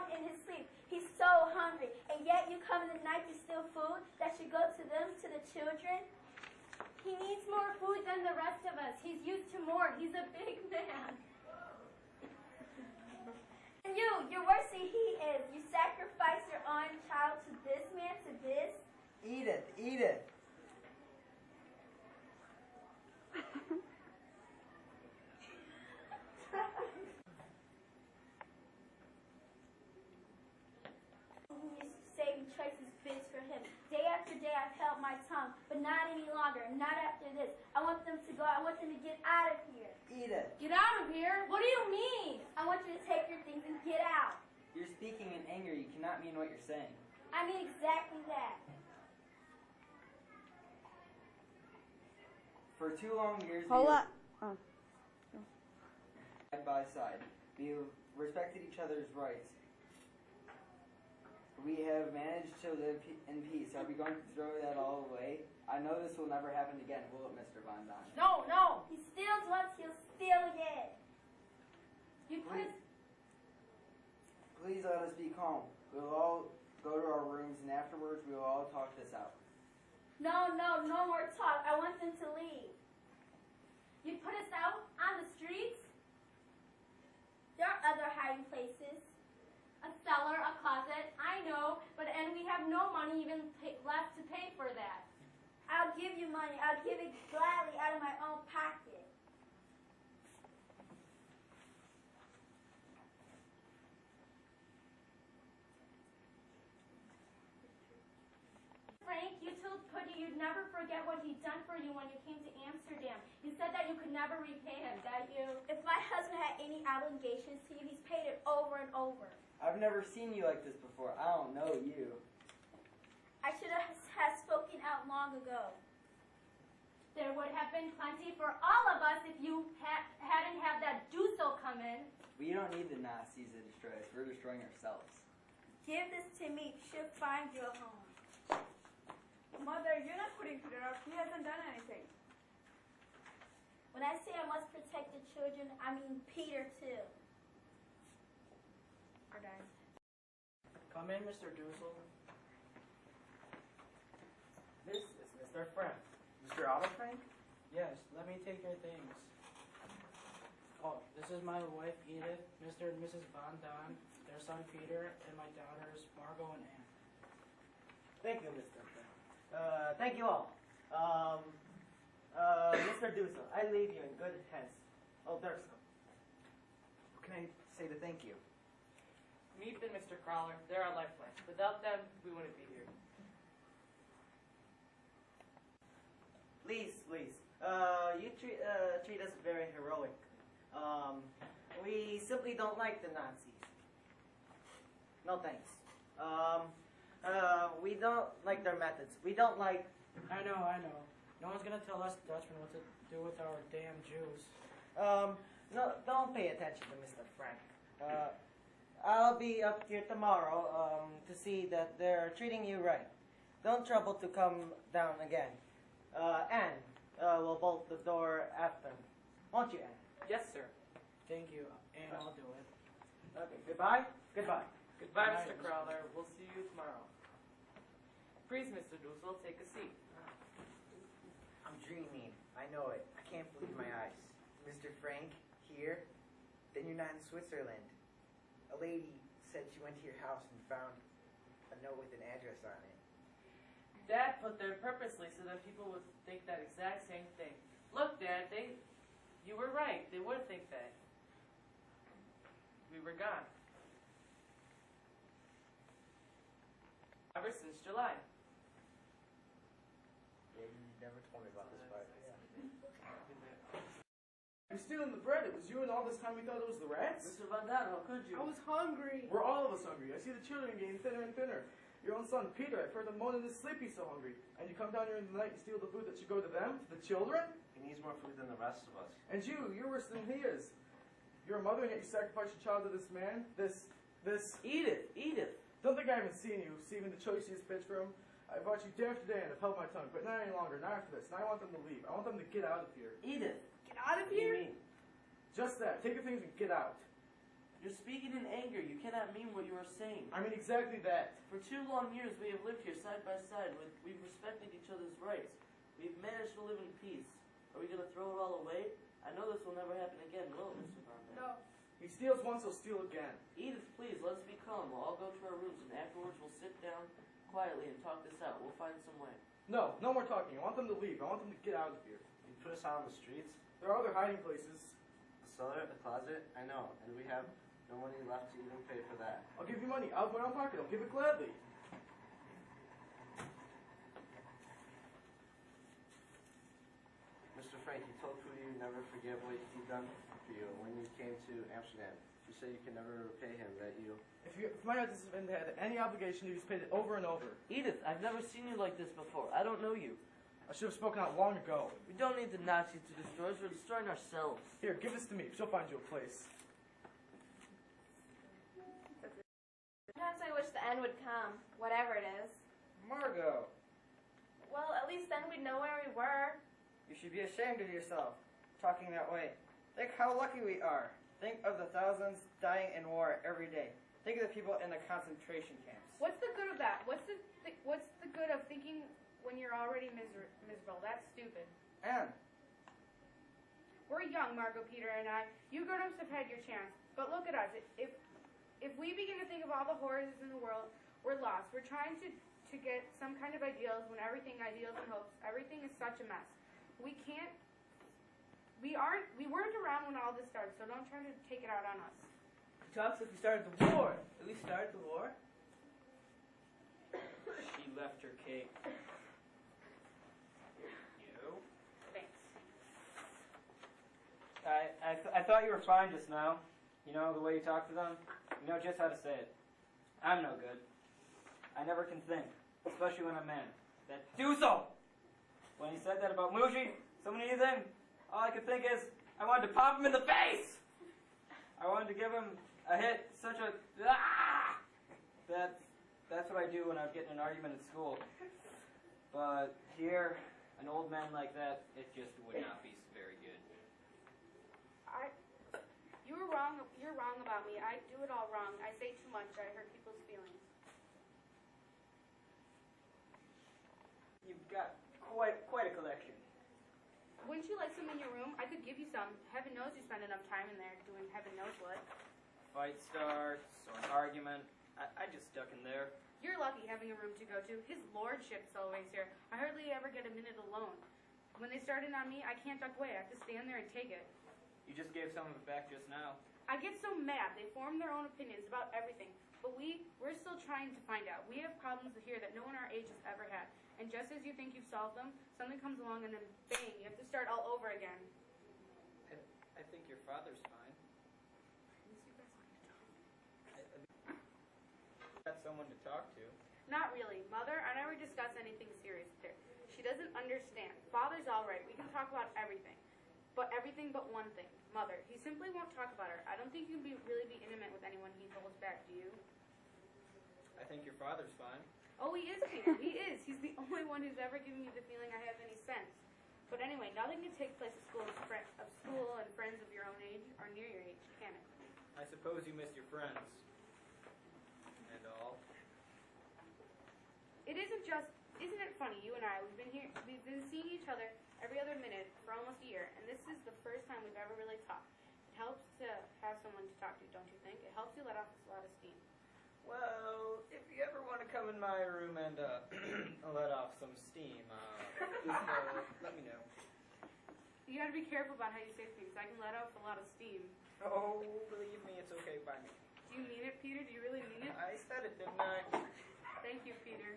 groan in his sleep. He's so hungry. And yet you come in the night to steal food that should go to them, to the children. He needs more food than the rest of us. He's used to more. He's a big man. And you're worse than he is. You sacrifice your own child to this man, to this. Edith, Edith. He used to say he choices bids for him. Day after day I've held my tongue, but not any longer, not after this. I want them to go. I want them to get out of here. Edith. Get out of here? What do you mean? I want you to take your things and get out. You're speaking in anger. You cannot mean what you're saying. I mean exactly that. For 2 long years, Hold up. side by side. We respected each other's rights. We have managed to live in peace. Are we going to throw that all away? I know this will never happen again, will it, Mr. Von Don? No, no. He steals once, he'll steal again. You put Please let us be calm. We'll all go to our rooms, and afterwards we will all talk this out. No more talk. I want them to leave. You put us out on the streets? There are other hiding places. A cellar, a closet, I know, and we have no money even left to pay for that. I'll give you money. I'll give it gladly out of my own pocket. Frank, you told Pudgy you'd never forget what he'd done for you when you came to Amsterdam. You said that you could never repay him, that you... If my husband had any obligations to you, he's paid it over and over. I've never seen you like this before. I don't know you. I should have spoken out long ago. There would have been plenty for all of us if you hadn't had that Dussel come in. We don't need the Nazis to destroy us. We're destroying ourselves. Give this to me. She'll find you a home. Mother, you're not putting Peter up. He hasn't done anything. When I say I must protect the children, I mean Peter too. Our dad. Come in, Mr. Dussel. This is Mr. Frank. Mr. Otto Frank? Yes, let me take your things. Oh, this is my wife, Edith, Mr. and Mrs. Von Don, their son, Peter, and my daughters, Margot and Anne. Thank you, Mr. Frank. Thank you all. Mr. Dussel, I leave you in good hands. Oh, there's some. What can I say to thank you? Meep and Mr. Crawler, they're our lifeline. Without them, we wouldn't be here. Please. You treat us very heroic. We simply don't like the Nazis. No thanks. We don't like their methods. We don't like... I know. No one's gonna tell us Dutchmen what to do with our damn Jews. No, don't pay attention to Mr. Frank. I'll be up here tomorrow to see that they're treating you right. Don't trouble to come down again. Anne will bolt the door after. Won't you, Anne? Yes, sir. Thank you, and I'll do it. Okay, goodbye. Goodbye. Goodbye, Good night, Mr. Crawler. We'll see you tomorrow. Please, Mr. Dussel, take a seat. I'm dreaming. I know it. I can't believe my eyes. Mr. Frank, here? Then you're not in Switzerland. A lady said she went to your house and found a note with an address on it. Dad put there purposely so that people would think that exact same thing. Look, Dad, you were right. They would think that. We were gone. Ever since July. Yeah, you never told me about this part. You're stealing the bread. It was you, and all this time we thought it was the rats? Mr. Van Daan, how could you? I was hungry. We're all of us hungry. I see the children getting thinner and thinner. Your own son, Peter, I've heard him moan in his sleep he's so hungry. And you come down here in the night and steal the food that should go to them, to the children? He needs more food than the rest of us. And you're worse than he is. You're a mother and yet you sacrifice your child to this man? This... Edith. Don't think I haven't seen you, receiving the choicest pitch for him. I've watched you day after day and I've held my tongue, but not any longer, not after this. Now I want them to leave. I want them to get out of here. Edith. Get out of What do you here? mean? Just that. Take your things and get out. You're speaking in anger. You cannot mean what you are saying. I mean exactly that. For 2 long years, we have lived here side by side. We've respected each other's rights. We've managed to live in peace. Are we going to throw it all away? I know this will never happen again, will it, Mr. Von Dam? No. He steals once, he'll steal again. Edith, please, let's be calm. We'll all go to our rooms, and afterwards we'll sit down quietly and talk this out. We'll find some way. No, no more talking. I want them to leave. I want them to get out of here. You put us out on the streets? There are other hiding places. The cellar, the closet? I know. And we have no money left to even pay for that. I'll give you money out of my own pocket. I'll give it gladly. Mr. Frank, you told Pooty you never forget what he done for you when you came to Amsterdam. You said you can never repay him, that you... If my husband had any obligation, he's paid it over and over. Edith, I've never seen you like this before. I don't know you. I should have spoken out long ago. We don't need the Nazis to destroy us. We're destroying ourselves. Here, give this to me. She'll find you a place. Sometimes I wish the end would come, whatever it is. Margot, Well, at least then we'd know where we were. you should be ashamed of yourself, talking that way. Think how lucky we are. Think of the thousands dying in war every day. Think of the people in the concentration camps. What's the good of that? What's the good of thinking when you're already miserable? That's stupid. And We're young, Margot, Peter, and I. You grown-ups have had your chance. But look at us. If we begin to think of all the horrors in the world, we're lost. We're trying to get some kind of ideals when ideals and hopes, everything is such a mess. We weren't around when all this started, so don't try to take it out on us. He talks like we started the war. Did we start the war? She left her cake. You? Thanks. I thought you were fine just now. You know, the way you talk to them. You know just how to say it. I'm no good. I never can think, especially when I'm mad. That do so! When he said that about Mushi, someone anything, all I could think is, I wanted to pop him in the face! I wanted to give him a hit, such a, ah! That's what I do when I get in an argument at school. But here, an old man like that, it just would not be very good. You're wrong about me. I do it all wrong. I say too much. I hurt people's feelings. You've got quite a collection. Wouldn't you like some in your room? I could give you some. Heaven knows you spend enough time in there doing heaven knows what. Fight starts, or an argument. I just stuck in there. You're lucky having a room to go to. His lordship's always here. I hardly ever get a minute alone. When they start in on me, I can't duck away. I have to stand there and take it. You just gave some of it back just now. I get so mad. They form their own opinions about everything. But we're still trying to find out. We have problems here that no one our age has ever had. And just as you think you've solved them, something comes along and then bang, you have to start all over again. I think your father's fine. Got someone to talk to. Not really. Mother, I never discuss anything serious with her. She doesn't understand. Father's all right. We can talk about everything. But everything but one thing. Mother, he simply won't talk about her. I don't think you can really be intimate with anyone he holds back, do you? I think your father's fine. Oh, he is, Peter. He is. He's the only one who's ever given me the feeling I have any sense. But anyway, nothing can take place at school and friends of your own age or near your age, can it? I suppose you miss your friends. And all. Isn't it funny, you and I, we've been seeing each other every other minute for almost a year, and this is the first time we've ever really talked. It helps to have someone to talk to, don't you think? It helps you let off a lot of steam. Well, if you ever want to come in my room and let off some steam, just let me know. You gotta be careful about how you say things. I can let off a lot of steam. Oh, believe me, it's okay by me. Do you mean it, Peter? Do you really mean it? I said it, didn't I? Thank you, Peter.